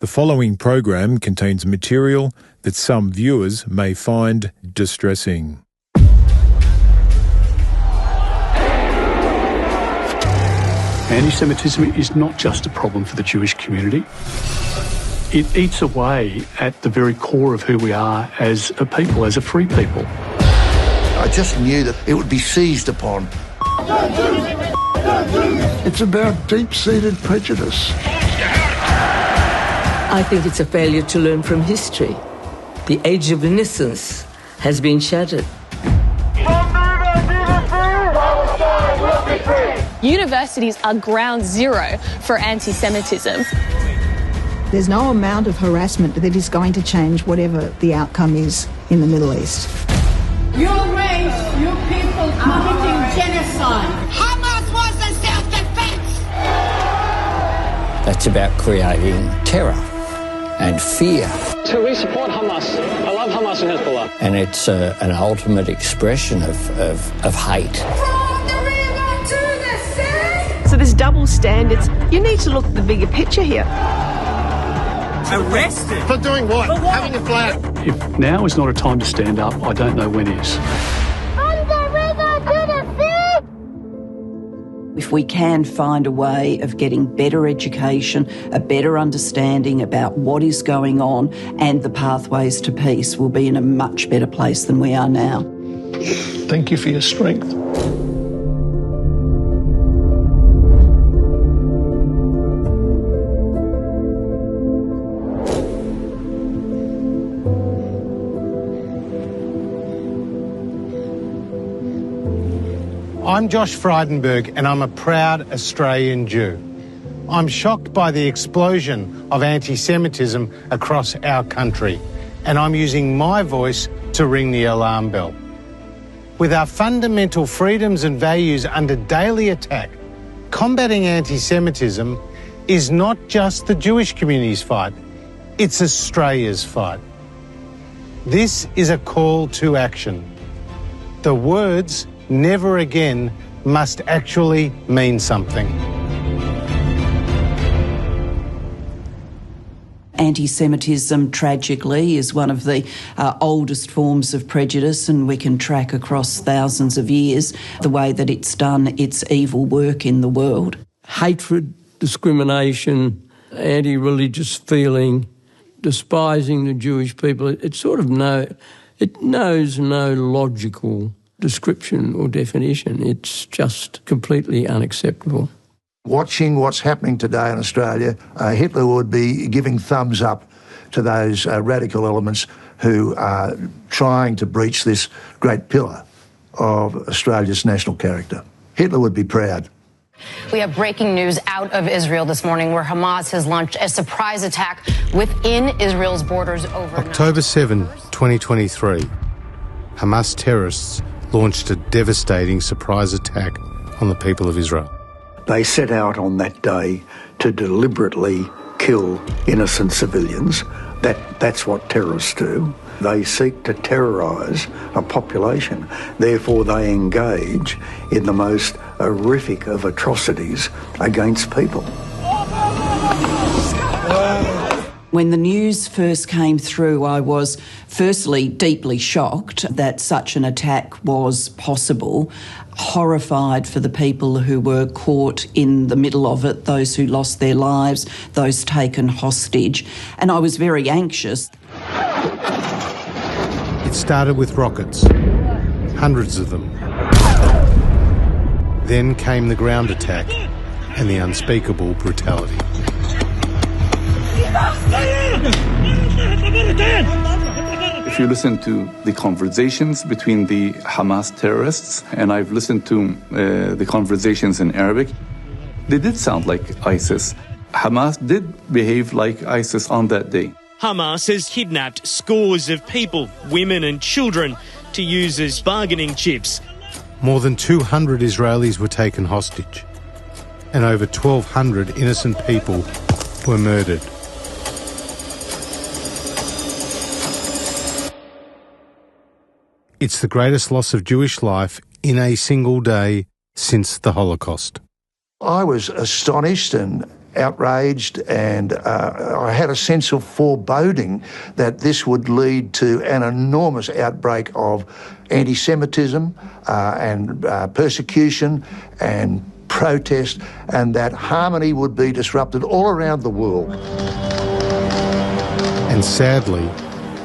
The following program contains material that some viewers may find distressing. Anti-Semitism is not just a problem for the Jewish community. It eats away at the very core of who we are as a people, as a free people. I just knew that it would be seized upon. It's about deep-seated prejudice. I think it's a failure to learn from history. The age of innocence has been shattered. Universities are ground zero for anti-Semitism. There's no amount of harassment that is going to change whatever the outcome is in the Middle East. Your race, your people committing genocide. Hamas wasn't self-defense. That's about creating terror and fear. So we support Hamas. I love Hamas and Hezbollah. And it's an ultimate expression of hate. From the river to the sea. So there's double standards. You need to look at the bigger picture here. Arrested? For doing what? Having a flag. If now is not a time to stand up, I don't know when is. If we can find a way of getting better education, a better understanding about what is going on and the pathways to peace, we'll be in a much better place than we are now. Thank you for your strength. I'm Josh Frydenberg and I'm a proud Australian Jew. I'm shocked by the explosion of anti-Semitism across our country, and I'm using my voice to ring the alarm bell. With our fundamental freedoms and values under daily attack, combating anti-Semitism is not just the Jewish community's fight, it's Australia's fight. This is a call to action. The words "never again" must actually mean something. Anti-Semitism, tragically, is one of the oldest forms of prejudice, and we can track across thousands of years the way that it's done its evil work in the world. Hatred, discrimination, anti-religious feeling, despising the Jewish people, it knows no logical description or definition. It's just completely unacceptable. Watching what's happening today in Australia, Hitler would be giving thumbs up to those radical elements who are trying to breach this great pillar of Australia's national character. Hitler would be proud. We have breaking news out of Israel this morning where Hamas has launched a surprise attack within Israel's borders overnight. October 7, 2023, Hamas terrorists launched a devastating surprise attack on the people of Israel. They set out on that day to deliberately kill innocent civilians. That's what terrorists do. They seek to terrorise a population. Therefore, they engage in the most horrific of atrocities against people. When the news first came through, I was firstly deeply shocked that such an attack was possible, horrified for the people who were caught in the middle of it, those who lost their lives, those taken hostage, and I was very anxious. It started with rockets, hundreds of them. Then came the ground attack and the unspeakable brutality. If you listen to the conversations between the Hamas terrorists, and I've listened to the conversations in Arabic, they did sound like ISIS. Hamas did behave like ISIS on that day. Hamas has kidnapped scores of people, women and children, to use as bargaining chips. More than 200 Israelis were taken hostage, and over 1,200 innocent people were murdered. It's the greatest loss of Jewish life in a single day since the Holocaust. I was astonished and outraged, and I had a sense of foreboding that this would lead to an enormous outbreak of anti-Semitism and persecution and protest, and that harmony would be disrupted all around the world. And sadly,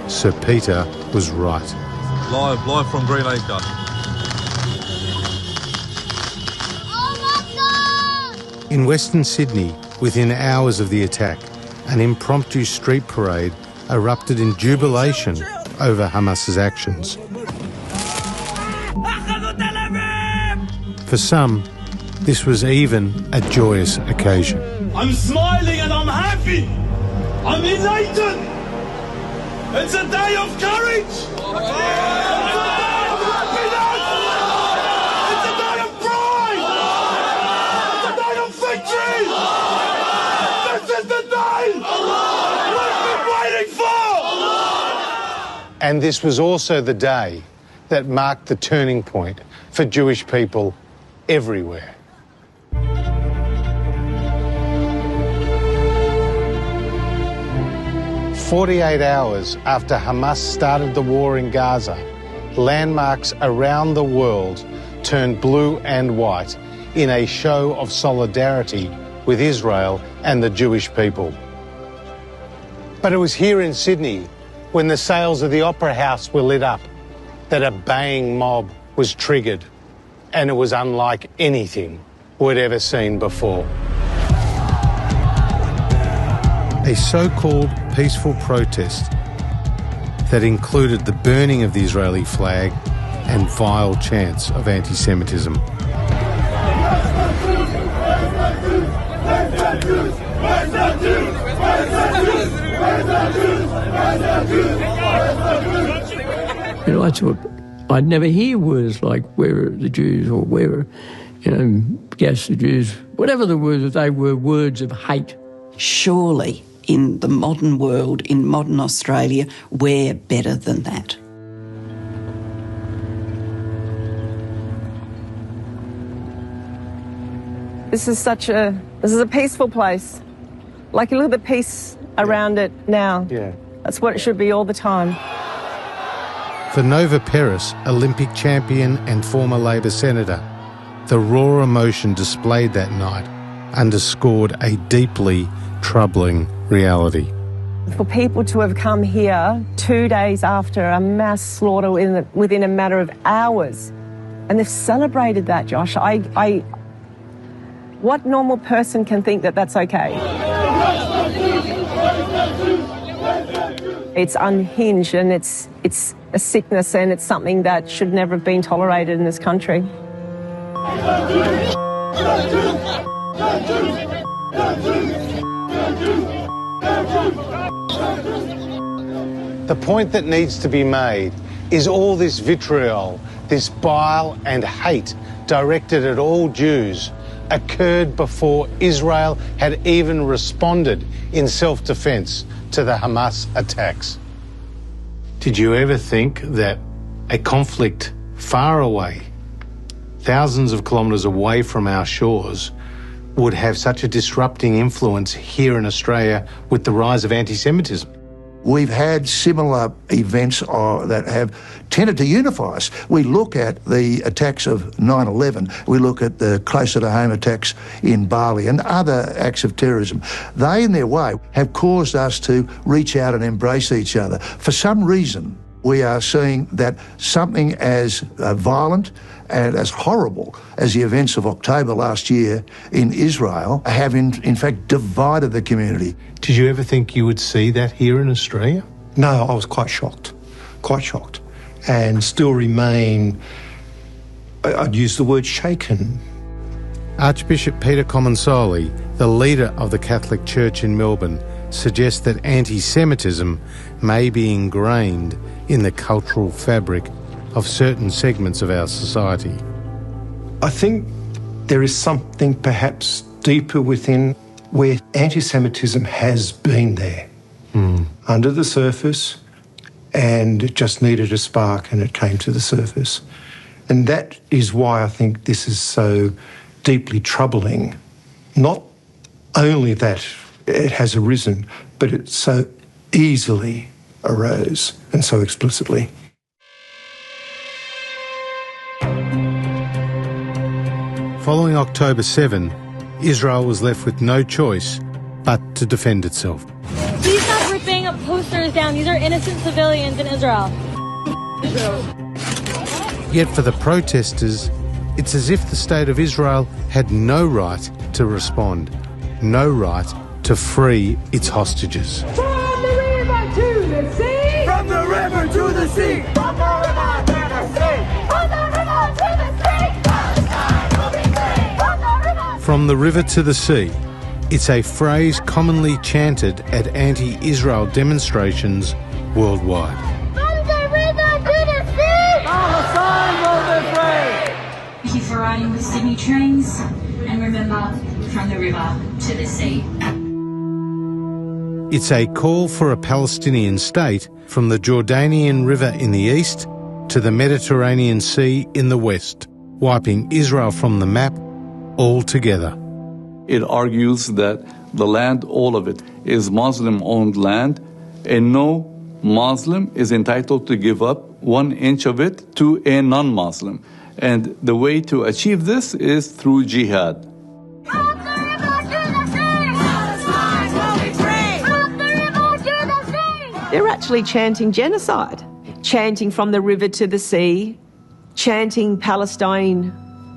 Sir Peter was right. Live from Greenacre. In Western Sydney, within hours of the attack, an impromptu street parade erupted in jubilation over Hamas's actions. For some, this was even a joyous occasion. I'm smiling and I'm happy. I'm elated. It's a day of courage. It's a day of happiness. It's a day of pride. It's a day of victory. This is the day we've been waiting for. And this was also the day that marked the turning point for Jewish people everywhere. 48 hours after Hamas started the war in Gaza, landmarks around the world turned blue and white in a show of solidarity with Israel and the Jewish people. But it was here in Sydney, when the sails of the Opera House were lit up, that a baying mob was triggered, and it was unlike anything we'd ever seen before. A so-called peaceful protest that included the burning of the Israeli flag and vile chants of anti-Semitism. You know, I thought I'd never hear words like "where are the Jews" or "where are, gas the Jews," whatever the words, they were words of hate. Surely, in the modern world, in modern Australia, we're better than that. This is a peaceful place. Like, you look at the peace around it now. Yeah. That's what it should be all the time. For Nova Peris, Olympic champion and former Labor senator, the raw emotion displayed that night underscored a deeply troubling reality. For people to have come here 2 days after a mass slaughter within a matter of hours, and they've celebrated that, Josh, what normal person can think that that's okay? It's unhinged, and it's a sickness, and it's something that should never have been tolerated in this country. The point that needs to be made is all this vitriol, this bile and hate directed at all Jews occurred before Israel had even responded in self-defense to the Hamas attacks. Did you ever think that a conflict far away, thousands of kilometres away from our shores, would have such a disrupting influence here in Australia with the rise of anti-Semitism? We've had similar events that have tended to unify us. We look at the attacks of 9/11, we look at the closer-to-home attacks in Bali and other acts of terrorism. They, in their way, have caused us to reach out and embrace each other. For some reason, we are seeing that something as violent and as horrible as the events of October last year in Israel have in fact divided the community. Did you ever think you would see that here in Australia? No, I was quite shocked, and still remain, I'd use the word shaken. Archbishop Peter Comensoli, the leader of the Catholic Church in Melbourne, suggests that anti-Semitism may be ingrained in the cultural fabric of certain segments of our society. I think there is something perhaps deeper within where anti-Semitism has been there, under the surface, and it just needed a spark and it came to the surface. And that is why I think this is so deeply troubling, not only that it has arisen, but it so easily arose and so explicitly. Following October 7, Israel was left with no choice but to defend itself. Please stop ripping posters down. These are innocent civilians in Israel. Yet for the protesters, it's as if the State of Israel had no right to respond, no right to free its hostages. From the river to the sea! From the river to the sea! From the river to the sea! From the river to the sea! Palestine will be free! From the river to the sea. It's a phrase commonly chanted at anti-Israel demonstrations worldwide. From the river to the sea! Palestine will be free! Thank you for riding the Sydney trains, and remember, from the river to the sea. It's a call for a Palestinian state from the Jordanian River in the east to the Mediterranean Sea in the west, wiping Israel from the map altogether. It argues that the land, all of it, is Muslim-owned land, and no Muslim is entitled to give up 1 inch of it to a non-Muslim. And the way to achieve this is through jihad. They're actually chanting genocide, chanting from the river to the sea, chanting Palestine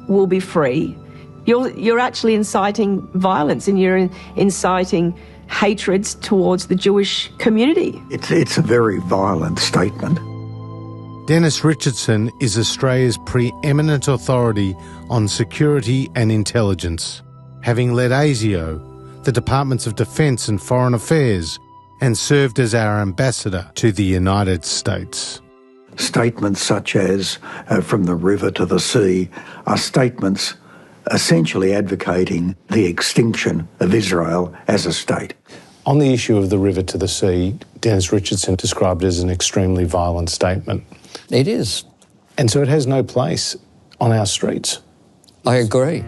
will be free. You're actually inciting violence, and you're inciting hatreds towards the Jewish community. It's a very violent statement. Dennis Richardson is Australia's preeminent authority on security and intelligence, having led ASIO, the Departments of Defence and Foreign Affairs, and served as our ambassador to the United States. Statements such as from the river to the sea are statements essentially advocating the extinction of Israel as a state. On the issue of the river to the sea, Dennis Richardson described it as an extremely violent statement. It is. And so it has no place on our streets. I agree.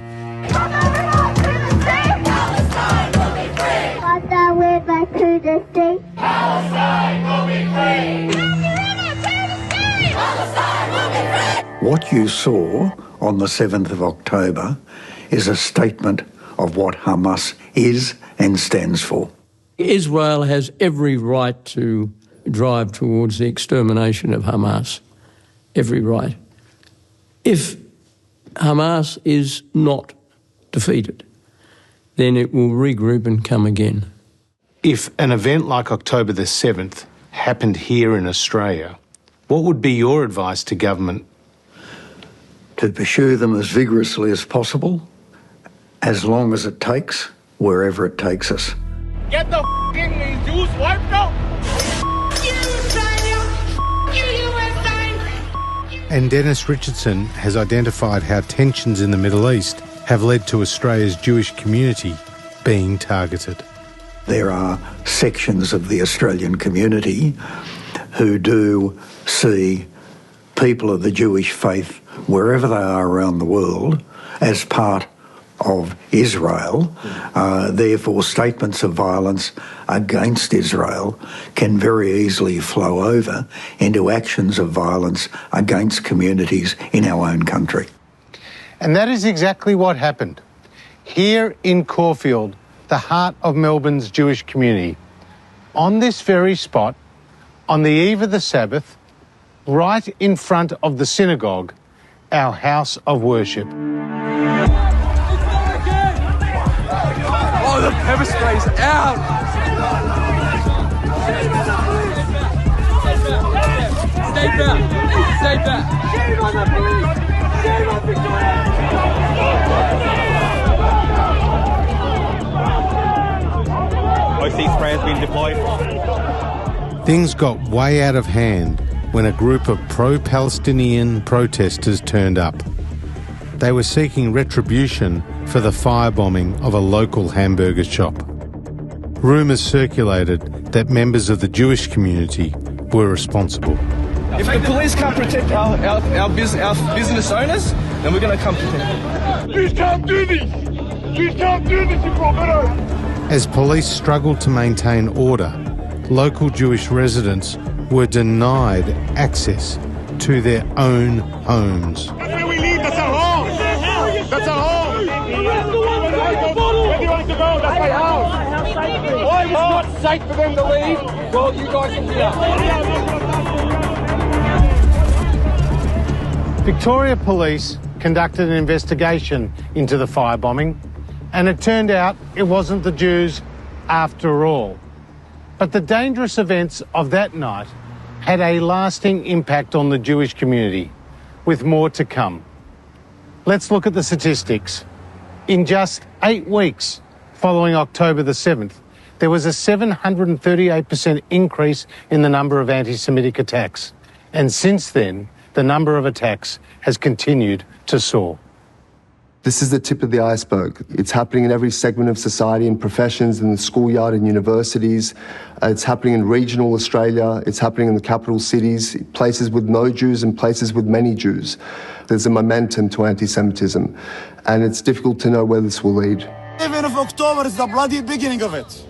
Palestine will be free! From the river to the sea! Palestine will be free! From the river to the sea! Palestine will be free! What you saw on the 7th of October is a statement of what Hamas is and stands for. Israel has every right to drive towards the extermination of Hamas. Every right. If Hamas is not defeated, then it will regroup and come again. If an event like October the 7th happened here in Australia, what would be your advice to government? To pursue them as vigorously as possible, as long as it takes, wherever it takes us. Get the f***ing Jews wiped out! And Dennis Richardson has identified how tensions in the Middle East have led to Australia's Jewish community being targeted. There are sections of the Australian community who do see people of the Jewish faith, wherever they are around the world, as part of Israel. Therefore, statements of violence against Israel can very easily flow over into actions of violence against communities in our own country. And that is exactly what happened. Here in Caulfield, the heart of Melbourne's Jewish community, on this very spot, on the eve of the Sabbath, right in front of the synagogue, our house of worship. Oh, the pepper spray's out! Stay back! Stay back! Shame on the police! Shame on Victoria! OC spray has been deployed. Things got way out of hand when a group of pro-Palestinian protesters turned up. They were seeking retribution for the firebombing of a local hamburger shop. Rumours circulated that members of the Jewish community were responsible. If the police can't protect our business owners, then we're going to come protect them. You can't do this! You can't do this, you Roberto! As police struggled to maintain order, local Jewish residents were denied access to their own homes. That's where we leave. That's our home. That's our home. Where do you want to go? That's my house. Why it's not safe for them to leave? Well, you guys are here. Victoria Police conducted an investigation into the firebombing, and it turned out it wasn't the Jews after all. But the dangerous events of that night had a lasting impact on the Jewish community, with more to come. Let's look at the statistics. In just 8 weeks following October the 7th, there was a 738% increase in the number of anti-Semitic attacks. And since then, the number of attacks has continued to soar. This is the tip of the iceberg. It's happening in every segment of society, in professions, in the schoolyard, in universities. It's happening in regional Australia. It's happening in the capital cities, places with no Jews and places with many Jews. There's a momentum to anti-Semitism, and it's difficult to know where this will lead. 7th of October is the bloody beginning of it.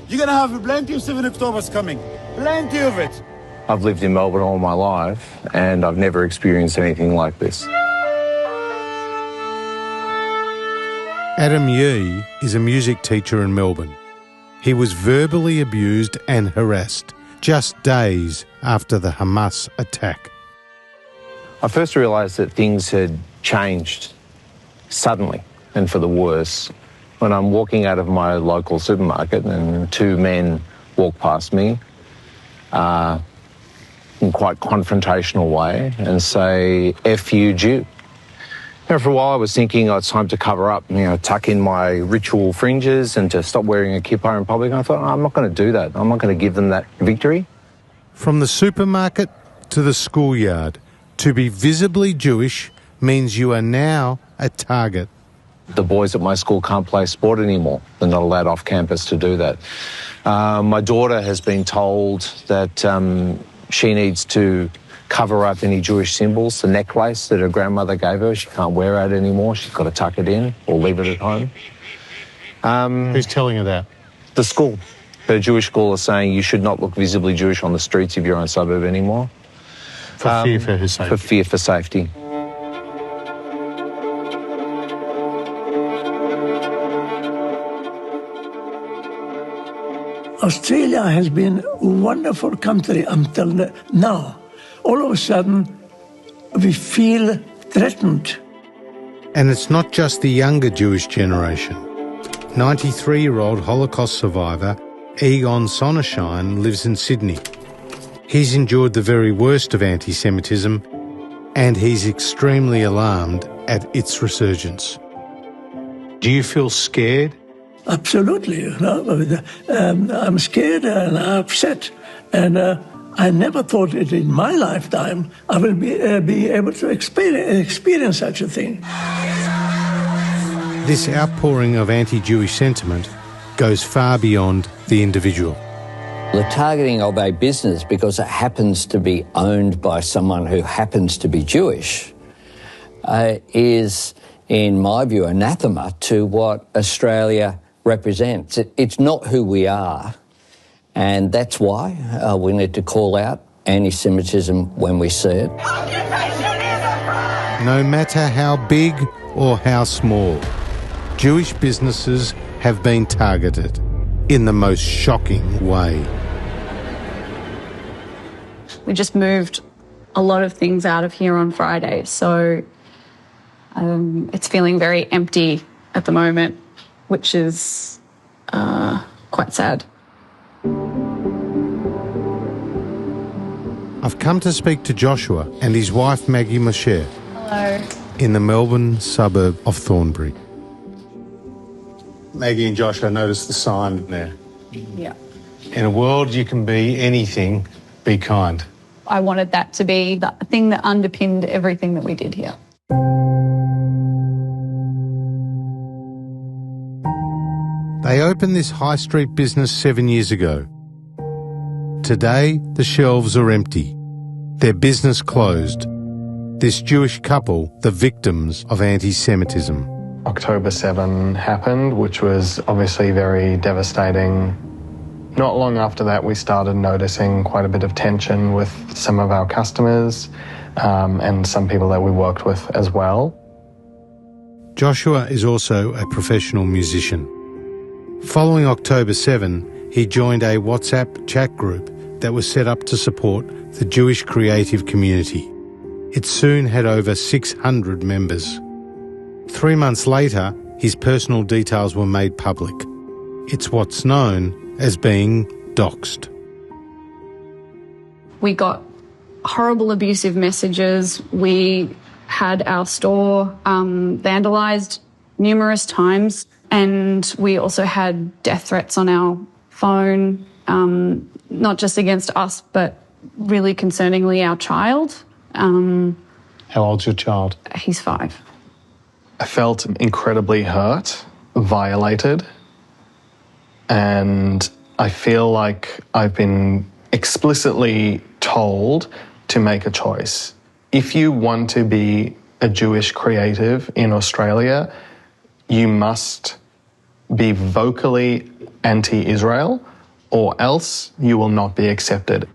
You're going to have plenty of 7th Octobers coming. Plenty of it. I've lived in Melbourne all my life, and I've never experienced anything like this. Adam Yee is a music teacher in Melbourne. He was verbally abused and harassed just days after the Hamas attack. I first realised that things had changed suddenly and for the worse when I'm walking out of my local supermarket and 2 men walk past me in quite confrontational way and say, "F you, Jew." And for a while I was thinking, it's time to cover up, tuck in my ritual fringes and to stop wearing a kippah in public. And I thought, I'm not going to do that. I'm not going to give them that victory. From the supermarket to the schoolyard, to be visibly Jewish means you are now a target. The boys at my school can't play sport anymore. They're not allowed off campus to do that. My daughter has been told that she needs to cover up any Jewish symbols. The necklace that her grandmother gave her, she can't wear it anymore. She's got to tuck it in or leave it at home. Who's telling her that? The school. Her Jewish school is saying you should not look visibly Jewish on the streets of your own suburb anymore. For fear for her safety. For fear for safety. Australia has been a wonderful country until now. All of a sudden, we feel threatened. And it's not just the younger Jewish generation. 93-year-old Holocaust survivor Egon Sonneschein lives in Sydney. He's endured the very worst of anti-Semitism, and he's extremely alarmed at its resurgence. Do you feel scared? Absolutely. I'm scared and I'm upset. And I never thought that in my lifetime I will be able to experience such a thing. This outpouring of anti-Jewish sentiment goes far beyond the individual. The targeting of a business because it happens to be owned by someone who happens to be Jewish is, in my view, anathema to what Australia represents. It's not who we are, and that's why we need to call out anti-Semitism when we see it. No matter how big or how small, Jewish businesses have been targeted in the most shocking way. We just moved a lot of things out of here on Friday, so it's feeling very empty at the moment, which is quite sad. I've come to speak to Joshua and his wife Maggie Moshe. Hello. In the Melbourne suburb of Thornbury. Maggie and Josh, I noticed the sign there. Yeah. In a world you can be anything, be kind. I wanted that to be the thing that underpinned everything that we did here. They opened this high street business 7 years ago. Today, the shelves are empty. Their business closed. This Jewish couple, the victims of anti-Semitism. October 7 happened, which was obviously very devastating. Not long after that, we started noticing quite a bit of tension with some of our customers and some people that we worked with as well. Joshua is also a professional musician. Following October 7, he joined a WhatsApp chat group that was set up to support the Jewish creative community. It soon had over 600 members. 3 months later, his personal details were made public. It's what's known as being doxed. We got horrible abusive messages. We had our store vandalised numerous times, and we also had death threats on our phone, not just against us, but really concerningly our child. How old's your child? He's 5. I felt incredibly hurt, violated, and I feel like I've been explicitly told to make a choice. If you want to be a Jewish creative in Australia, you must be vocally anti-Israel, or else you will not be accepted.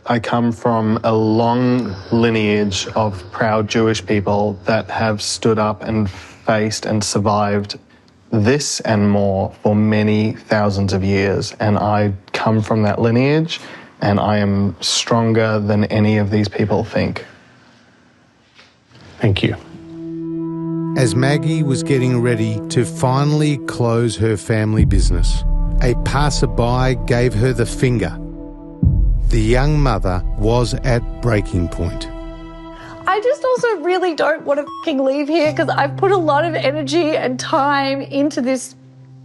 I come from a long lineage of proud Jewish people that have stood up and faced and survived this and more for many thousands of years. And I come from that lineage, and I am stronger than any of these people think. Thank you. As Maggie was getting ready to finally close her family business, a passerby gave her the finger. The young mother was at breaking point. I just also really don't want to fucking leave here because I've put a lot of energy and time into this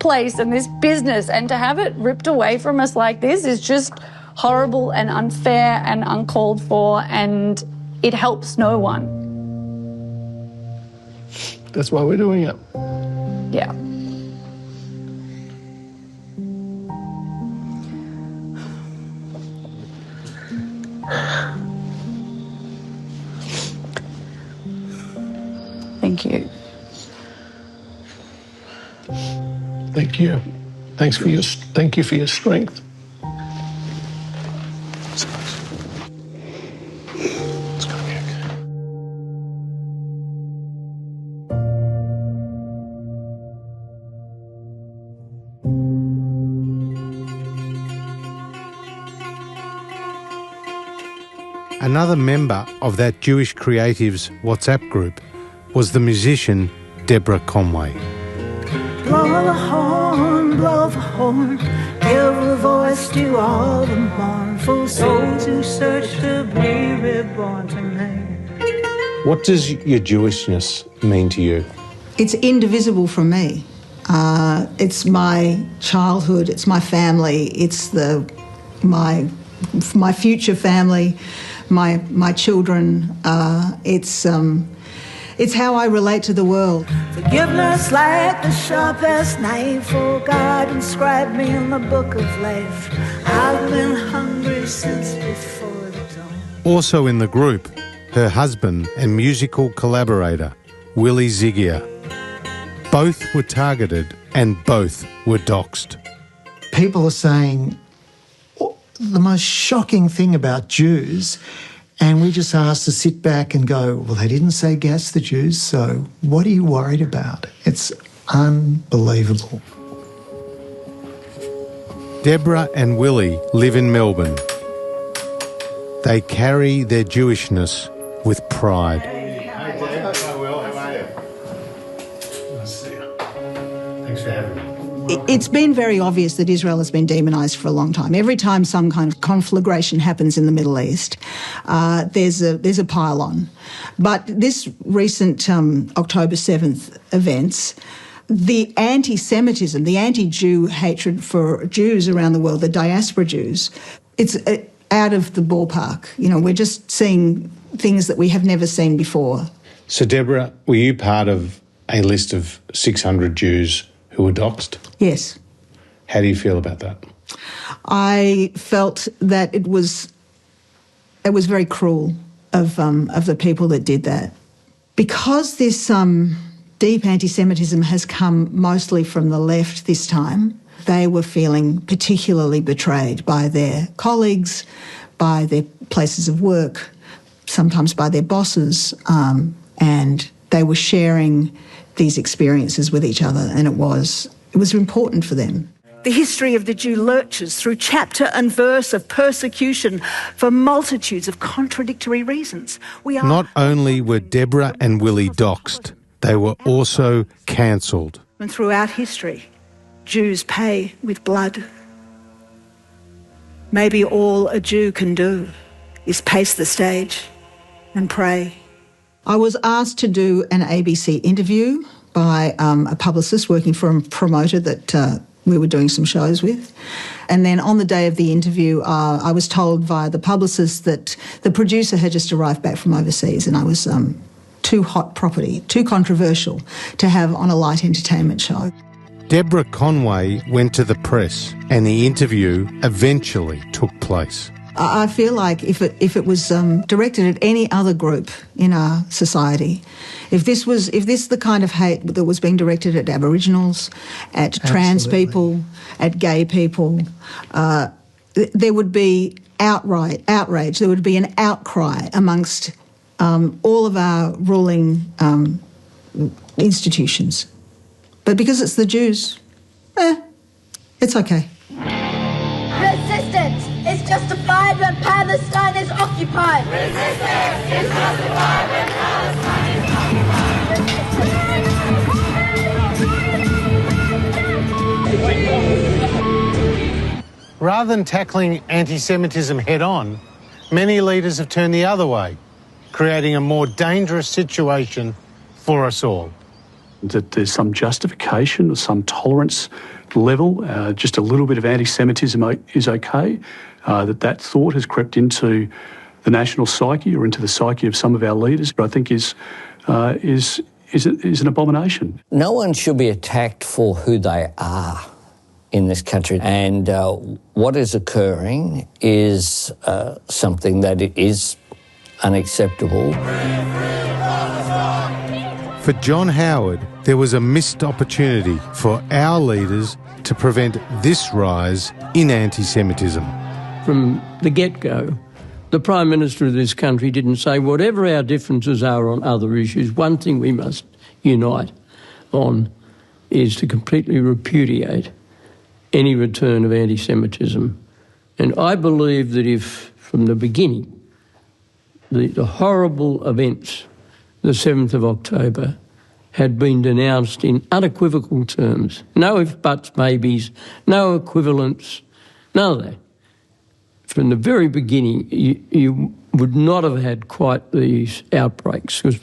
place and this business, and to have it ripped away from us like this is just horrible and unfair and uncalled for, and it helps no one. That's why we're doing it. Yeah. Thank you. Thank you. Thank you for your strength. It's gonna be okay. Another member of that Jewish Creatives WhatsApp group was the musician Deborah Conway. Blow the horn, blow the horn, give a voice to all the mournful souls who search to be reborn tonight. What does your Jewishness mean to you? It's indivisible from me. It's my childhood, it's my family, it's my future family, my children. It's how I relate to the world. Forgiveness like the sharpest knife, oh God, inscribe me in the book of life. I've been hungry since before the dawn. Also in the group, her husband and musical collaborator, Willie Zigier. Both were targeted and both were doxed. People are saying the most shocking thing about Jews, and we just asked to sit back and go, well, they didn't say gas the Jews, so what are you worried about? It's unbelievable. Deborah and Willie live in Melbourne. They carry their Jewishness with pride. Hi, Deb. Hi, Will. How are you? Nice to see you. Thanks for having me. It's been very obvious that Israel has been demonised for a long time. Every time some kind of conflagration happens in the Middle East, there's a pile-on. But this recent October 7th events, the anti-Semitism, the anti-Jew hatred for Jews around the world, the diaspora Jews, it's out of the ballpark. You know, we're just seeing things that we have never seen before. So, Deborah, were you part of a list of 600 Jews who were doxed? Yes. How do you feel about that? I felt that it was very cruel of the people that did that, because this deep anti-Semitism has come mostly from the left this time. They were feeling particularly betrayed by their colleagues, by their places of work, sometimes by their bosses, and they were sharing these experiences with each other, and it was important for them. The history of the Jew lurches through chapter and verse of persecution for multitudes of contradictory reasons. Not only were Deborah and Willie doxxed, they were also cancelled. And throughout history, Jews pay with blood. Maybe all a Jew can do is pace the stage and pray. I was asked to do an ABC interview by a publicist working for a promoter that we were doing some shows with. And then on the day of the interview, I was told via the publicist that the producer had just arrived back from overseas and I was too hot property, too controversial to have on a light entertainment show. Deborah Conway went to the press and the interview eventually took place. I feel like if it was directed at any other group in our society, if this the kind of hate that was being directed at Aboriginals, at trans people, at gay people, there would be outright outrage. There would be an outcry amongst all of our ruling institutions. But because it's the Jews, it's okay. Resistance is justified when Palestine is occupied. Resistance is justified when Palestine is occupied. Rather than tackling anti-Semitism head-on, many leaders have turned the other way, creating a more dangerous situation for us all. That there's some justification or some tolerance level, just a little bit of anti-Semitism is okay, that thought has crept into the national psyche or into the psyche of some of our leaders, I think is an abomination. No one should be attacked for who they are in this country, and what is occurring is something that is unacceptable. For John Howard, there was a missed opportunity for our leaders to prevent this rise in anti-Semitism. From the get-go, the Prime Minister of this country didn't say whatever our differences are on other issues, one thing we must unite on is to completely repudiate any return of anti-Semitism. And I believe that if, from the beginning, the horrible events, the 7th of October, had been denounced in unequivocal terms. No if, buts, maybes, no equivalents, none of that. From the very beginning, you would not have had quite these outbreaks. Because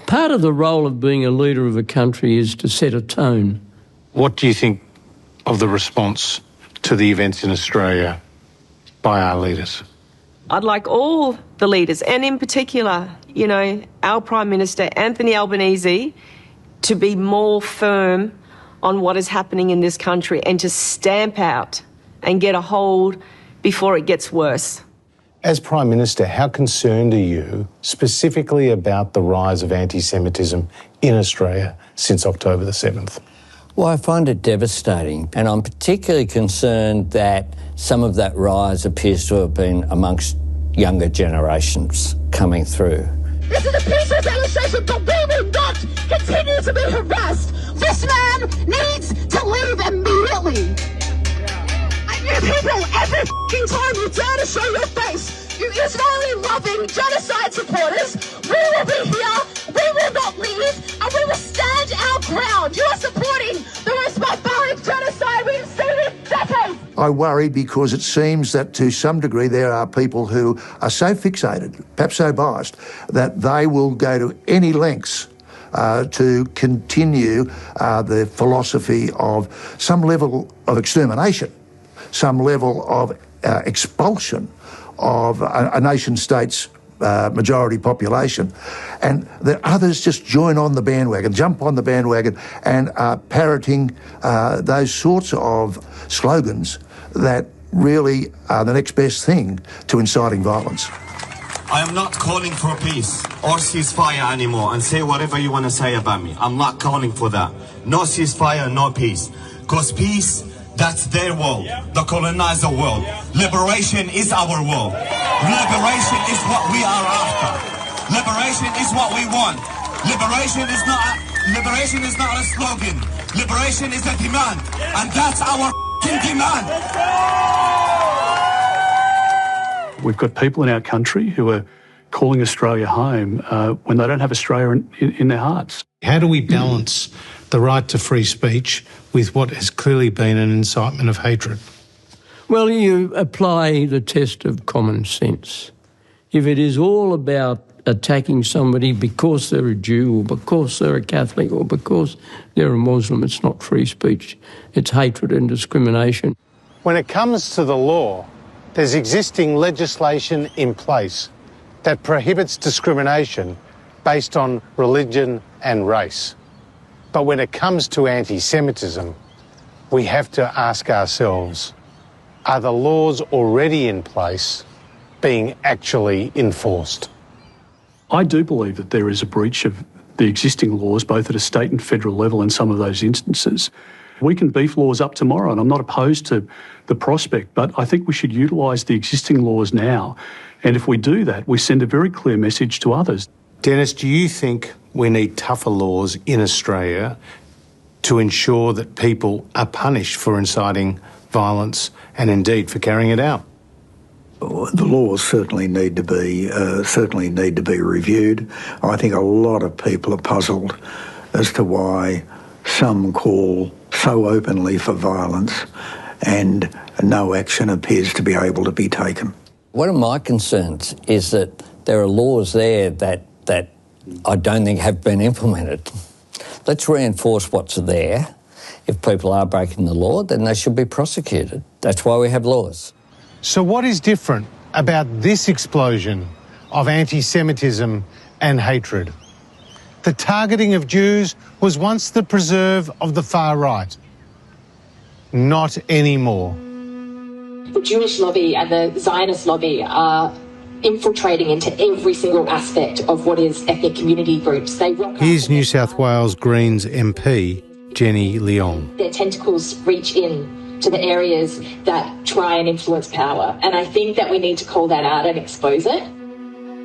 part of the role of being a leader of a country is to set a tone. What do you think of the response to the events in Australia by our leaders? I'd like all the leaders, and in particular, you know, our Prime Minister, Anthony Albanese, to be more firm on what is happening in this country and to stamp out and get a hold before it gets worse. As Prime Minister, how concerned are you specifically about the rise of anti-Semitism in Australia since October the 7th? Well, I find it devastating, and I'm particularly concerned that some of that rise appears to have been amongst younger generations coming through. This is a peaceful demonstration, but we will not continue to be harassed. This man needs to leave immediately. You people, every f***ing time you dare to show your face, you Israeli-loving genocide supporters, we will be here, we will not leave, and we will stand our ground. You are supporting the most barbaric genocide we've seen in decades. I worry because it seems that to some degree there are people who are so fixated, perhaps so biased, that they will go to any lengths to continue the philosophy of some level of extermination, some level of expulsion of a nation-state's majority population, and the others just join on the bandwagon, jump on the bandwagon, and are parroting those sorts of slogans that really are the next best thing to inciting violence. I am not calling for peace or ceasefire anymore, and say whatever you want to say about me. I'm not calling for that. No ceasefire, no peace. Because peace, that's their world, the colonizer world. Liberation is our world. Liberation is what we are after. Liberation is what we want. Liberation is not a slogan. Liberation is a demand, and that's our demand. We've got people in our country who are calling Australia home when they don't have Australia in their hearts. How do we balance the right to free speech with what has clearly been an incitement of hatred? Well, you apply the test of common sense. If it is all about attacking somebody because they're a Jew or because they're a Catholic or because they're a Muslim, it's not free speech. It's hatred and discrimination. When it comes to the law, there's existing legislation in place that prohibits discrimination based on religion and race. But when it comes to anti-Semitism, we have to ask ourselves, are the laws already in place being actually enforced? I do believe that there is a breach of the existing laws, both at a state and federal level in some of those instances. We can beef laws up tomorrow, and I'm not opposed to the prospect, but I think we should utilise the existing laws now. And if we do that, we send a very clear message to others. Dennis, do you think we need tougher laws in Australia to ensure that people are punished for inciting violence and indeed for carrying it out? The laws certainly need to be reviewed. I think a lot of people are puzzled as to why some call so openly for violence and no action appears to be able to be taken. One of my concerns is that there are laws there that I don't think have been implemented. Let's reinforce what's there. If people are breaking the law, then they should be prosecuted. That's why we have laws. So what is different about this explosion of anti-Semitism and hatred? The targeting of Jews was once the preserve of the far right. Not anymore. The Jewish lobby and the Zionist lobby are infiltrating into every single aspect of what is ethnic community groups. Here's New South Wales Greens MP, Jenny Leong. Their tentacles reach in to the areas that try and influence power. And I think that we need to call that out and expose it.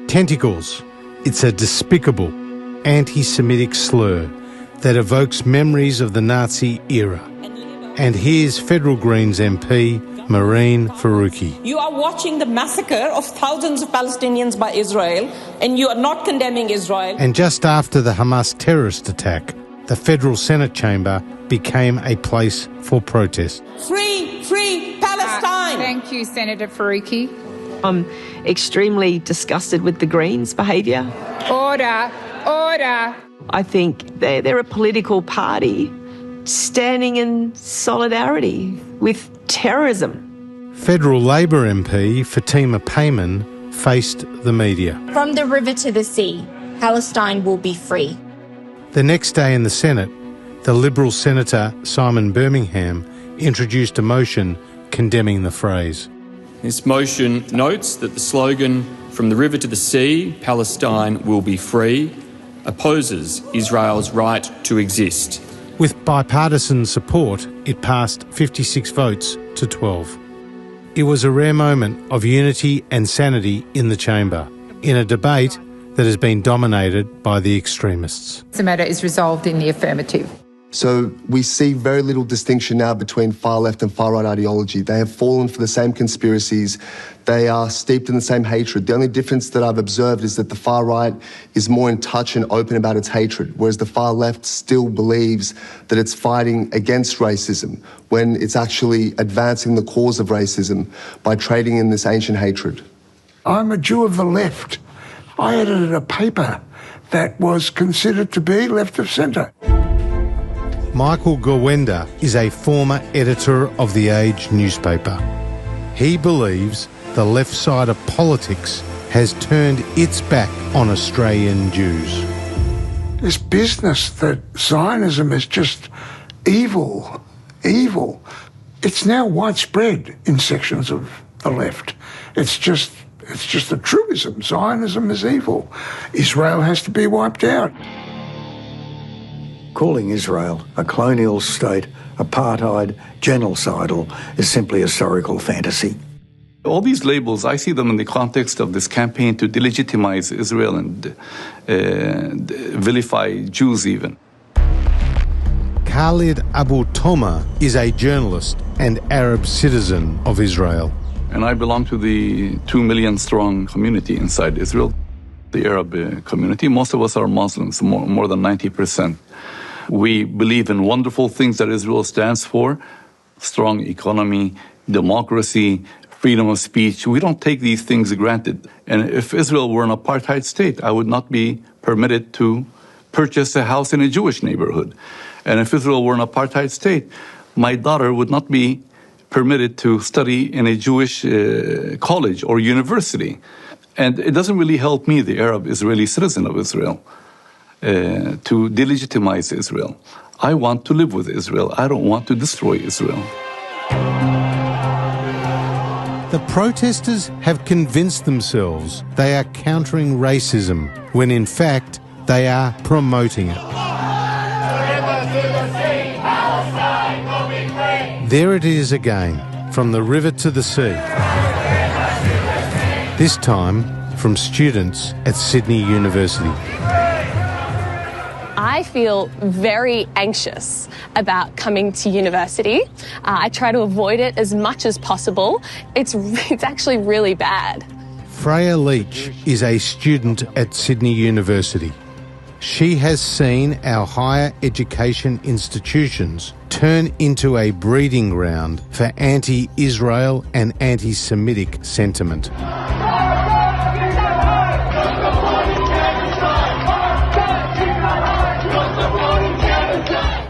Tentacles. It's a despicable anti-Semitic slur that evokes memories of the Nazi era. And here's Federal Greens MP, Marine Faruqi. You are watching the massacre of thousands of Palestinians by Israel, and you are not condemning Israel. And just after the Hamas terrorist attack, the Federal Senate chamber became a place for protest. Free Palestine! Thank you, Senator Faruqi. I'm extremely disgusted with the Greens' behaviour. Order. I think they're a political party standing in solidarity with terrorism. Federal Labor MP Fatima Payman faced the media. From the river to the sea, Palestine will be free. The next day in the Senate, the Liberal Senator Simon Birmingham introduced a motion condemning the phrase. This motion notes that the slogan, "From the river to the sea, Palestine will be free," opposes Israel's right to exist. With bipartisan support, it passed 56 votes to 12. It was a rare moment of unity and sanity in the chamber, in a debate that has been dominated by the extremists. The matter is resolved in the affirmative. So we see very little distinction now between far left and far right ideology. They have fallen for the same conspiracies. They are steeped in the same hatred. The only difference that I've observed is that the far right is more in touch and open about its hatred, whereas the far left still believes that it's fighting against racism when it's actually advancing the cause of racism by trading in this ancient hatred. I'm a Jew of the left. I edited a paper that was considered to be left of centre. Michael Gowenda is a former editor of The Age newspaper. He believes the left side of politics has turned its back on Australian Jews. This business that Zionism is just evil. It's now widespread in sections of the left. It's just It's just a truism. Zionism is evil. Israel has to be wiped out. Calling Israel a colonial state, apartheid, genocidal, is simply a historical fantasy. All these labels, I see them in the context of this campaign to delegitimize Israel and vilify Jews even. Khalid Abu Toma is a journalist and Arab citizen of Israel. And I belong to the 2 million strong community inside Israel, the Arab community. Most of us are Muslims, more than 90%. We believe in wonderful things that Israel stands for: strong economy, democracy, freedom of speech. We don't take these things granted. And if Israel were an apartheid state, I would not be permitted to purchase a house in a Jewish neighborhood. And if Israel were an apartheid state, my daughter would not be permitted to study in a Jewish college or university. And it doesn't really help me, the Arab Israeli citizen of Israel, to delegitimize Israel. I want to live with Israel. I don't want to destroy Israel. The protesters have convinced themselves they are countering racism, when in fact they are promoting it. There it is again, from the river to the sea. This time from students at Sydney University. I feel very anxious about coming to university. I try to avoid it as much as possible. It's actually really bad. Freya Leach is a student at Sydney University. She has seen our higher education institutions turn into a breeding ground for anti-Israel and anti-Semitic sentiment.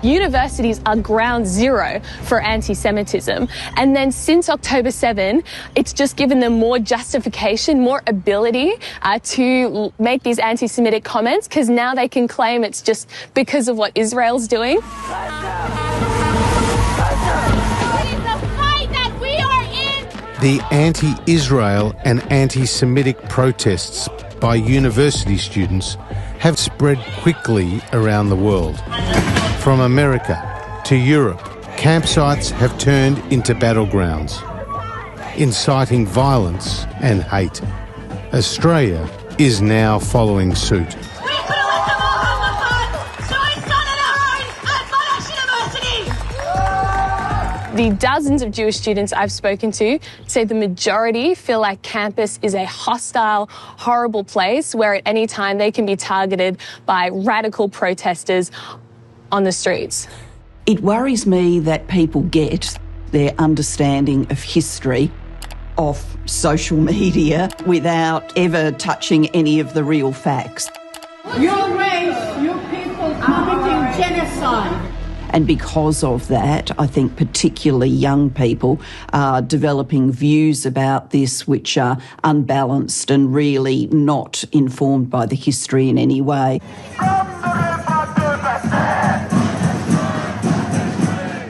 Universities are ground zero for anti-Semitism. And then since October 7, it's just given them more justification, more ability to make these anti-Semitic comments, because now they can claim it's just because of what Israel's doing. The anti-Israel and anti-Semitic protests by university students have spread quickly around the world. From America to Europe, campsites have turned into battlegrounds, inciting violence and hate. Australia is now following suit. The dozens of Jewish students I've spoken to say the majority feel like campus is a hostile, horrible place where at any time they can be targeted by radical protesters on the streets. It worries me that people get their understanding of history off social media without ever touching any of the real facts. Your race, your people committing genocide. And because of that, I think particularly young people are developing views about this which are unbalanced and really not informed by the history in any way.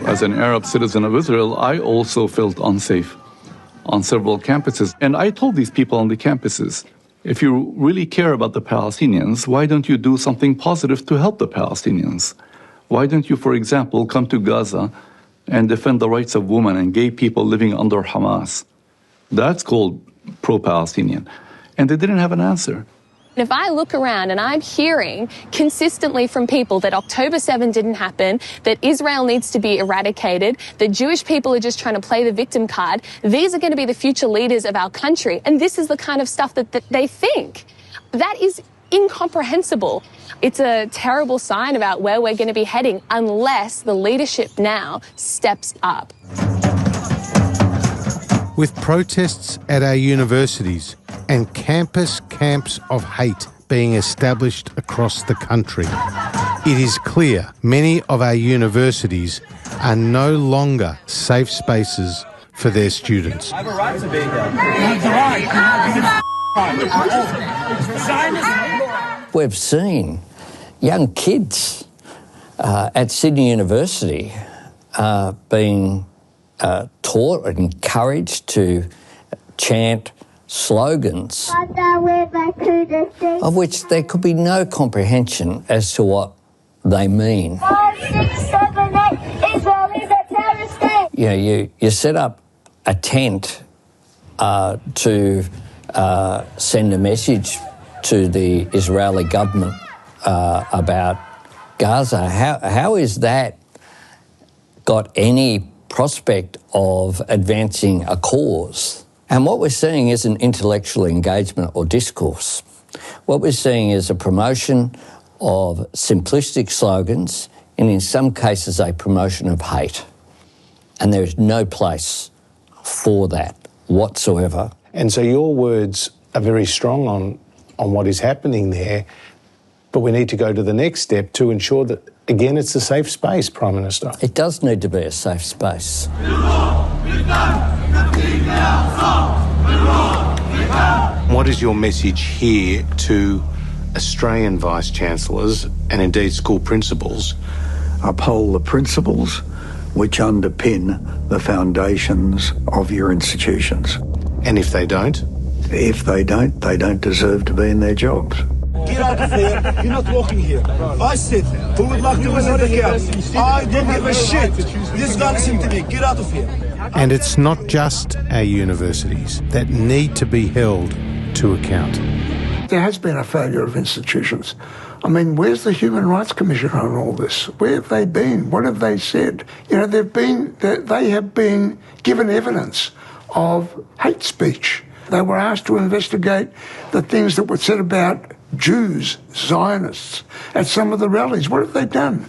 As an Arab citizen of Israel, I also felt unsafe on several campuses. And I told these people on the campuses, if you really care about the Palestinians, why don't you do something positive to help the Palestinians? Why don't you, for example, come to Gaza and defend the rights of women and gay people living under Hamas? That's called pro-Palestinian. And they didn't have an answer. If I look around and I'm hearing consistently from people that October 7 didn't happen, that Israel needs to be eradicated, that Jewish people are just trying to play the victim card, these are going to be the future leaders of our country. And this is the kind of stuff that they think. That is incomprehensible. It's a terrible sign about where we're going to be heading unless the leadership now steps up. With protests at our universities and campus camps of hate being established across the country, it is clear many of our universities are no longer safe spaces for their students. I have a right to be here. We've seen young kids at Sydney University being taught and encouraged to chant slogans of which there could be no comprehension as to what they mean. 5, 6, 7, 8, Israel is a terrorist state. You know, you set up a tent to send a message to the Israeli government about Gaza. How is that got any prospect of advancing a cause? And what we're seeing isn't intellectual engagement or discourse. What we're seeing is a promotion of simplistic slogans and in some cases a promotion of hate. And there is no place for that whatsoever. And so your words are very strong on what is happening there, but we need to go to the next step to ensure that, again, it's a safe space, Prime Minister. It does need to be a safe space. What is your message here to Australian Vice-Chancellors and indeed school principals? Uphold the principles which underpin the foundations of your institutions. And if they don't? If they don't deserve to be in their jobs. Get out of here. You're not walking here. I said, who would like to visit the camp? I don't give a shit. This guy listen to me. Get out of here. And it's not just our universities that need to be held to account. There has been a failure of institutions. I mean, where's the Human Rights Commission on all this? Where have they been? What have they said? You know, they have been given evidence of hate speech. They were asked to investigate the things that were said about Jews, Zionists, at some of the rallies. What have they done?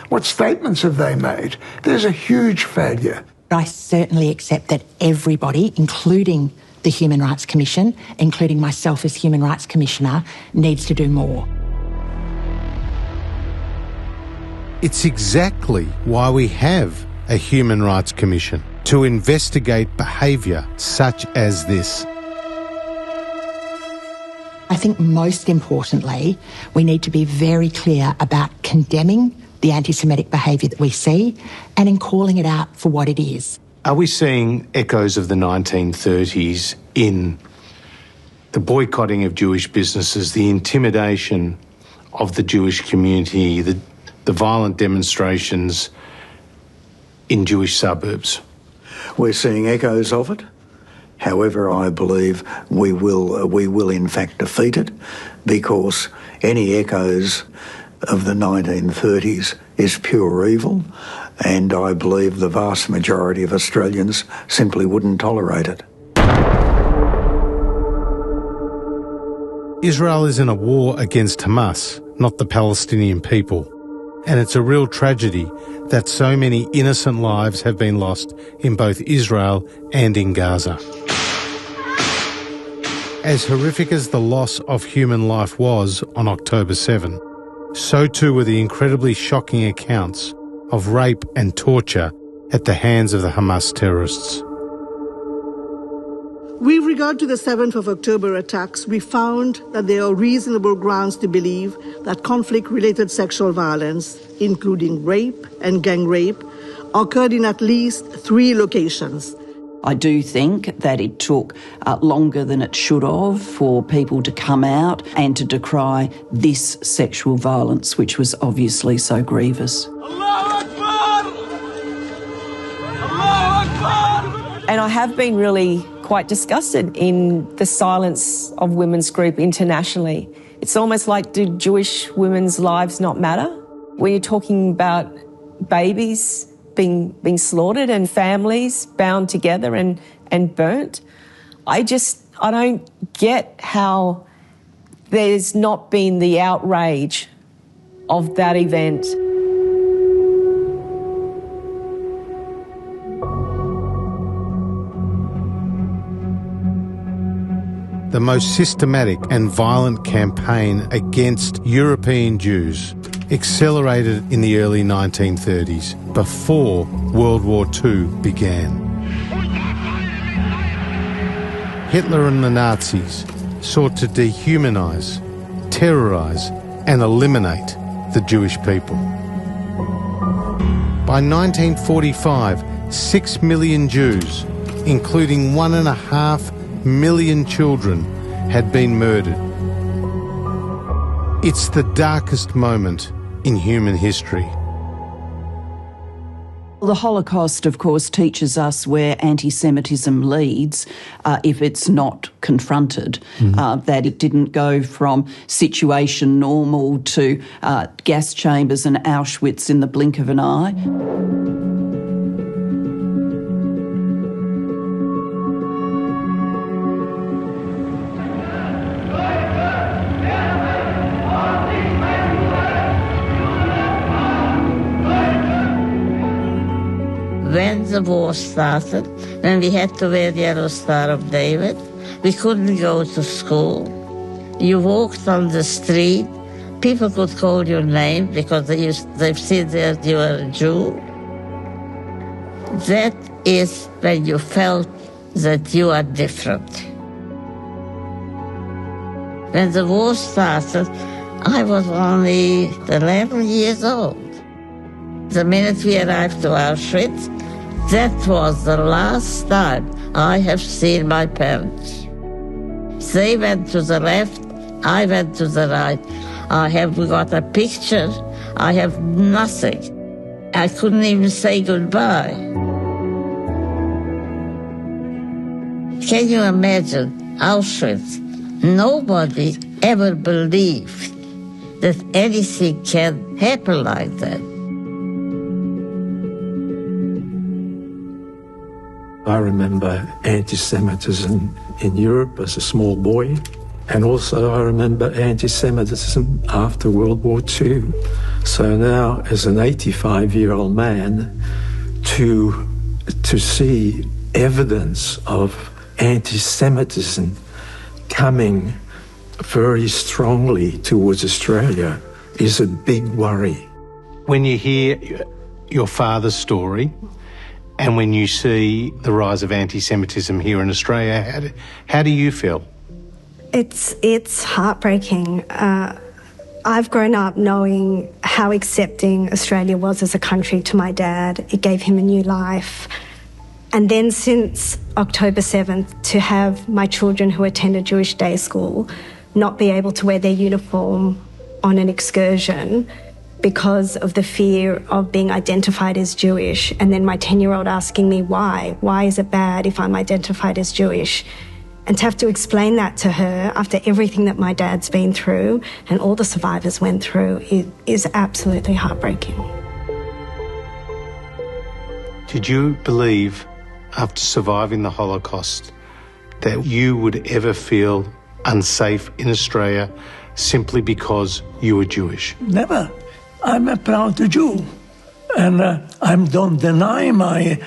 What statements have they made? There's a huge failure. I certainly accept that everybody, including the Human Rights Commission, including myself as Human Rights Commissioner, needs to do more. It's exactly why we have a Human Rights Commission, to investigate behaviour such as this. I think most importantly, we need to be very clear about condemning the anti-Semitic behaviour that we see and in calling it out for what it is. Are we seeing echoes of the 1930s in the boycotting of Jewish businesses, the intimidation of the Jewish community, the violent demonstrations in Jewish suburbs? We're seeing echoes of it. However, I believe we will in fact defeat it, because any echoes of the 1930s is pure evil, and I believe the vast majority of Australians simply wouldn't tolerate it. Israel is in a war against Hamas, not the Palestinian people. And it's a real tragedy that so many innocent lives have been lost in both Israel and in Gaza. As horrific as the loss of human life was on October 7, so too were the incredibly shocking accounts of rape and torture at the hands of the Hamas terrorists. With regard to the 7th of October attacks, we found that there are reasonable grounds to believe that conflict-related sexual violence, including rape and gang rape, occurred in at least 3 locations. I do think that it took longer than it should have for people to come out and to decry this sexual violence, which was obviously so grievous. And I have been really quite disgusted in the silence of women's group internationally. It's almost like, do Jewish women's lives not matter? When you're talking about babies being slaughtered and families bound together and burnt, I don't get how there's not been the outrage of that event. The most systematic and violent campaign against European Jews accelerated in the early 1930s, before World War II began. Hitler and the Nazis sought to dehumanise, terrorise and eliminate the Jewish people. By 1945, 6 million Jews, including 1.5 million children had been murdered. It's the darkest moment in human history. The Holocaust, of course, teaches us where anti-Semitism leads if it's not confronted, that it didn't go from situation normal to gas chambers and Auschwitz in the blink of an eye. When the war started, when we had to wear the Yellow Star of David, we couldn't go to school. You walked on the street, people could call your name because they've seen that you are a Jew. That is when you felt that you are different. When the war started, I was only 11 years old. The minute we arrived to Auschwitz, that was the last time I have seen my parents. They went to the left, I went to the right. I have got a picture, I have nothing. I couldn't even say goodbye. Can you imagine Auschwitz? Nobody ever believed that anything can happen like that. I remember anti-Semitism in Europe as a small boy, and also I remember anti-Semitism after World War II. So now, as an 85-year-old man, to see evidence of anti-Semitism coming very strongly towards Australia is a big worry. When you hear your father's story, and when you see the rise of anti-Semitism here in Australia, how do you feel? It's heartbreaking. I've grown up knowing how accepting Australia was as a country to my dad. It gave him a new life. And then since October 7th, to have my children who attend a Jewish day school not be able to wear their uniform on an excursion because of the fear of being identified as Jewish, and then my 10-year-old asking me why. Why is it bad if I'm identified as Jewish? And to have to explain that to her after everything that my dad's been through and all the survivors went through, it is absolutely heartbreaking. Did you believe, after surviving the Holocaust, that you would ever feel unsafe in Australia simply because you were Jewish? Never. I'm a proud Jew, and I don't deny my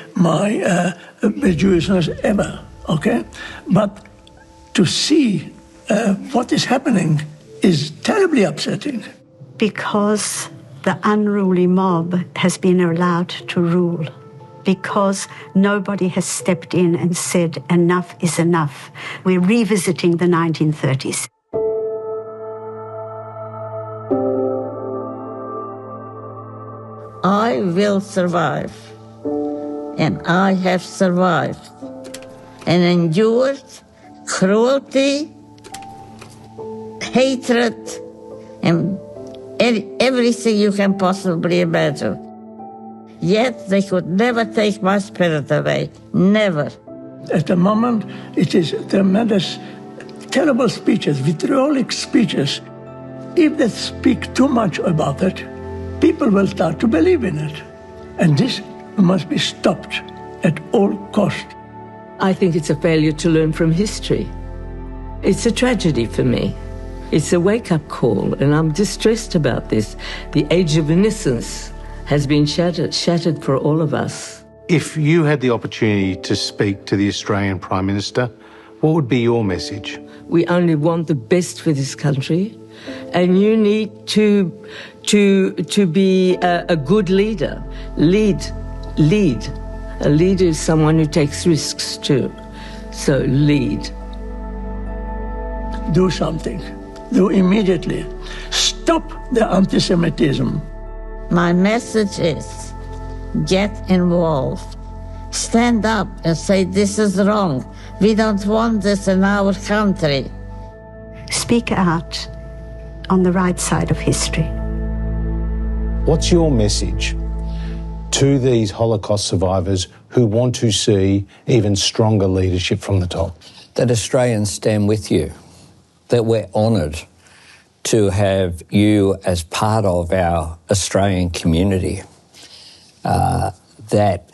Jewishness ever, okay? But to see what is happening is terribly upsetting. Because the unruly mob has been allowed to rule, because nobody has stepped in and said enough is enough. We're revisiting the 1930s. I will survive, and I have survived and endured cruelty, hatred, and everything you can possibly imagine. Yet they could never take my spirit away, never. At the moment, it is tremendous, terrible speeches, vitriolic speeches. If they speak too much about it, people will start to believe in it. And this must be stopped at all costs. I think it's a failure to learn from history. It's a tragedy for me. It's a wake-up call, and I'm distressed about this. The age of innocence has been shattered for all of us. If you had the opportunity to speak to the Australian Prime Minister, what would be your message? We only want the best for this country, and you need to be a good leader. Lead. A leader is someone who takes risks too. So lead. Do something. Do immediately. Stop the anti-Semitism. My message is, get involved. stand up and say, this is wrong. We don't want this in our country. Speak out on the right side of history. What's your message to these Holocaust survivors who want to see even stronger leadership from the top? That Australians stand with you, that we're honoured to have you as part of our Australian community, that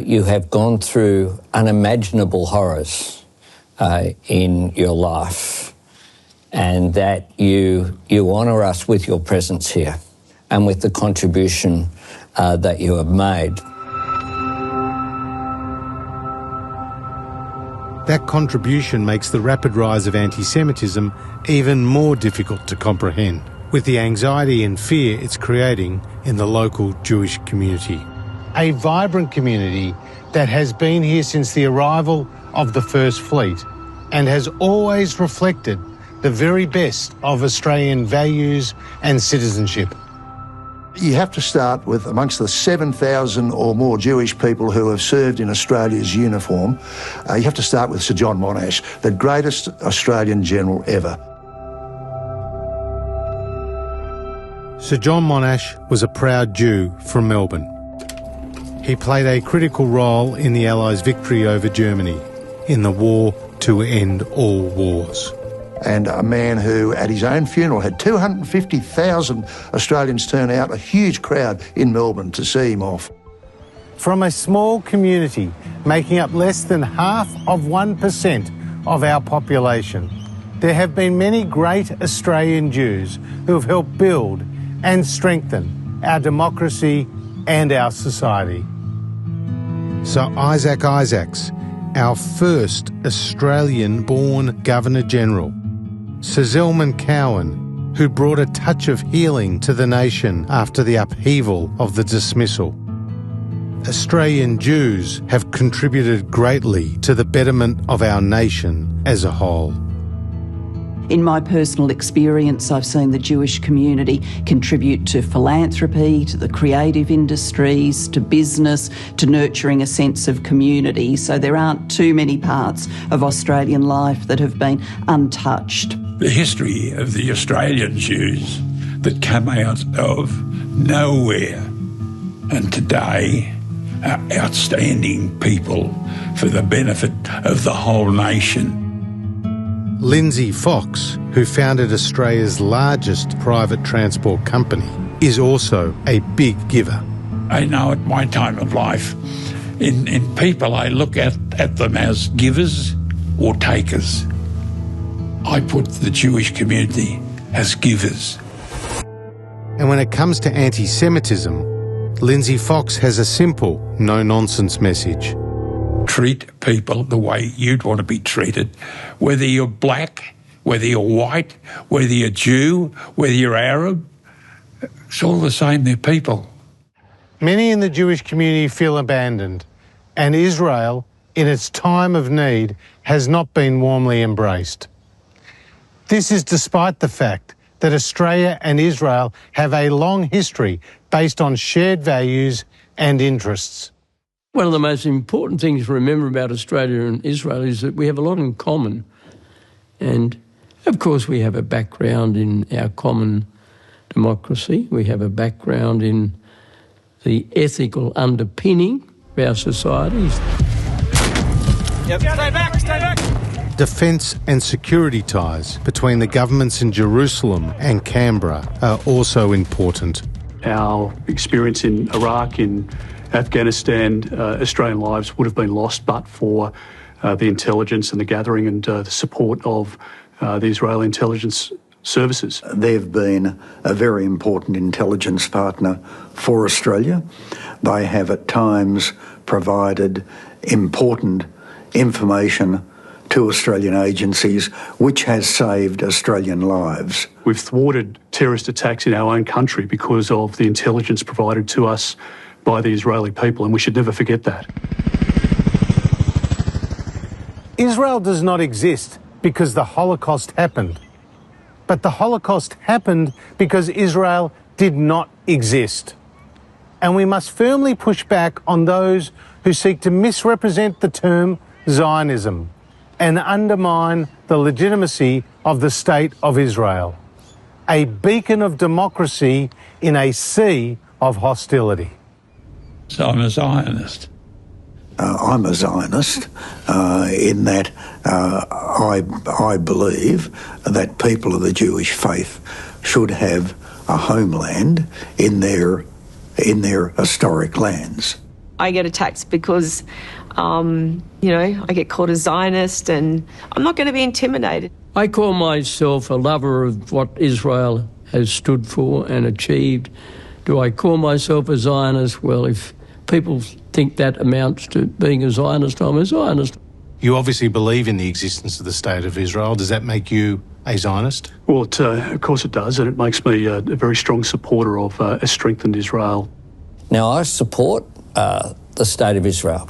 you have gone through unimaginable horrors in your life, and that you honour us with your presence here and with the contribution that you have made. That contribution makes the rapid rise of anti-Semitism even more difficult to comprehend, with the anxiety and fear it's creating in the local Jewish community. A vibrant community that has been here since the arrival of the First Fleet and has always reflected the very best of Australian values and citizenship. You have to start with amongst the 7,000 or more Jewish people who have served in Australia's uniform. You have to start with Sir John Monash, the greatest Australian general ever. Sir John Monash was a proud Jew from Melbourne. He played a critical role in the Allies' victory over Germany in the war to end all wars. And a man who, at his own funeral, had 250,000 Australians turn out, a huge crowd in Melbourne to see him off. From a small community making up less than half of 1% of our population, there have been many great Australian Jews who have helped build and strengthen our democracy and our society. Sir Isaac Isaacs, our first Australian-born Governor-General. Sir Zelman Cowen, who brought a touch of healing to the nation after the upheaval of the dismissal. Australian Jews have contributed greatly to the betterment of our nation as a whole. In my personal experience, I've seen the Jewish community contribute to philanthropy, to the creative industries, to business, to nurturing a sense of community. So there aren't too many parts of Australian life that have been untouched. The history of the Australian Jews that come out of nowhere and today are outstanding people for the benefit of the whole nation. Lindsay Fox, who founded Australia's largest private transport company, is also a big giver. I know at my time of life, in people I look at them as givers or takers. I put the Jewish community as givers. And when it comes to anti-Semitism, Lindsay Fox has a simple, no-nonsense message. Treat people the way you'd want to be treated, whether you're black, whether you're white, whether you're Jew, whether you're Arab. It's all the same, they're people. Many in the Jewish community feel abandoned, and Israel, in its time of need, has not been warmly embraced. This is despite the fact that Australia and Israel have a long history based on shared values and interests. One of the most important things to remember about Australia and Israel is that we have a lot in common. And, of course, we have a background in our common democracy. We have a background in the ethical underpinning of our societies. Yep. Stay back, stay back. Defence and security ties between the governments in Jerusalem and Canberra are also important. Our experience in Iraq, in Afghanistan, Australian lives would have been lost but for the intelligence and the gathering and the support of the Israeli intelligence services. They've been a very important intelligence partner for Australia. They have at times provided important information to Australian agencies, which has saved Australian lives. We've thwarted terrorist attacks in our own country because of the intelligence provided to us by the Israeli people, and we should never forget that. Israel does not exist because the Holocaust happened, but the Holocaust happened because Israel did not exist. and we must firmly push back on those who seek to misrepresent the term Zionism and undermine the legitimacy of the State of Israel, a beacon of democracy in a sea of hostility. So I'm a Zionist. I'm a Zionist in that I believe that people of the Jewish faith should have a homeland in their historic lands. I get attacked because, I get called a Zionist, and I'm not going to be intimidated. I call myself a lover of what Israel has stood for and achieved. Do I call myself a Zionist? Well, if people think that amounts to being a Zionist, I'm a Zionist. You obviously believe in the existence of the State of Israel. Does that make you a Zionist? Well, of course it does, and it makes me a very strong supporter of a strengthened Israel. Now, I support the State of Israel.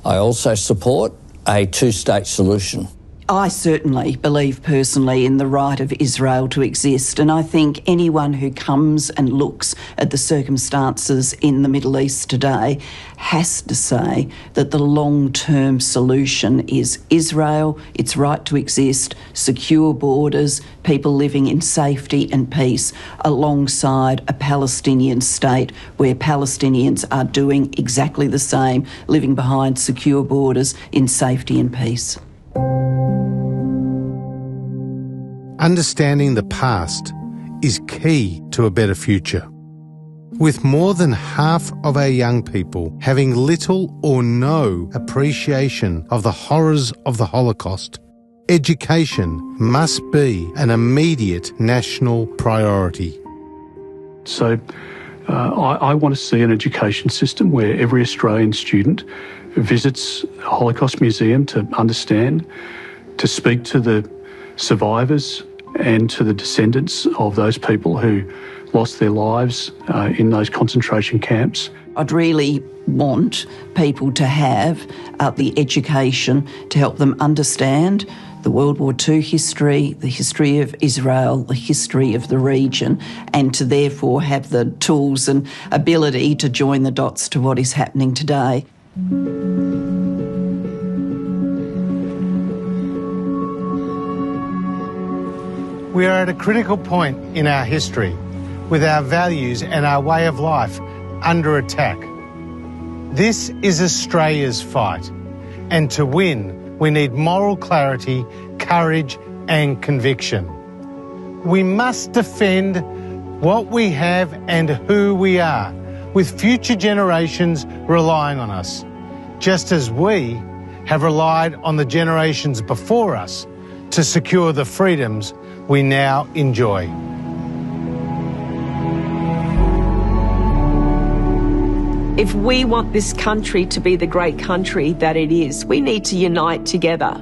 I also support a two-state solution. I certainly believe personally in the right of Israel to exist, and I think anyone who comes and looks at the circumstances in the Middle East today has to say that the long-term solution is Israel, its right to exist, secure borders, people living in safety and peace, alongside a Palestinian state where Palestinians are doing exactly the same, living behind secure borders in safety and peace. Understanding the past is key to a better future. With more than half of our young people having little or no appreciation of the horrors of the Holocaust, education must be an immediate national priority. So I want to see an education system where every Australian student visits a Holocaust museum to understand, to speak to the survivors and to the descendants of those people who lost their lives in those concentration camps. I'd really want people to have the education to help them understand the World War II history, the history of Israel, the history of the region, and to therefore have the tools and ability to join the dots to what is happening today. We are at a critical point in our history, with our values and our way of life under attack. This is Australia's fight, and to win, we need moral clarity, courage and conviction. We must defend what we have and who we are, with future generations relying on us, just as we have relied on the generations before us to secure the freedoms we now enjoy. If we want this country to be the great country that it is, we need to unite together.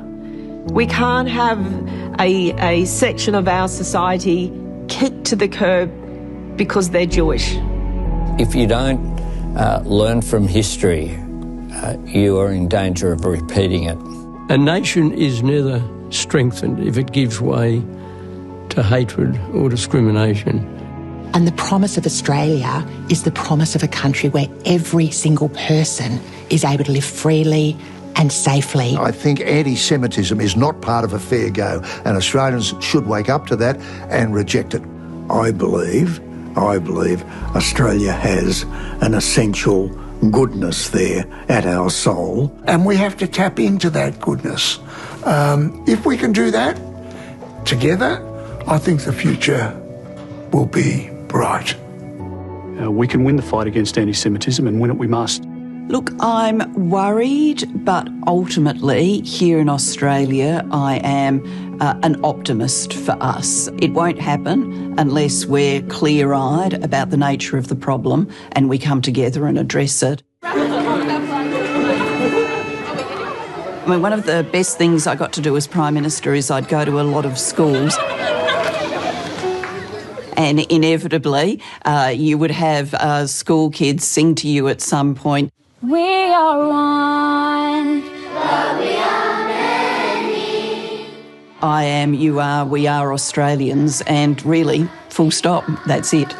We can't have a section of our society kicked to the curb because they're Jewish. If you don't learn from history, you are in danger of repeating it. A nation is never strengthened if it gives way to hatred or discrimination. And the promise of Australia is the promise of a country where every single person is able to live freely and safely. I think anti-Semitism is not part of a fair go, and Australians should wake up to that and reject it. I believe Australia has an essential goodness there at our soul. And we have to tap into that goodness. If we can do that together, I think the future will be bright. We can win the fight against anti-Semitism, and win it we must. Look, I'm worried, but ultimately here in Australia I am an optimist for us. It won't happen unless we're clear-eyed about the nature of the problem and we come together and address it. I mean, one of the best things I got to do as Prime Minister is I'd go to a lot of schools. And inevitably, you would have school kids sing to you at some point. We are one, but we are many. I am, you are, we are Australians, and really, full stop, that's it.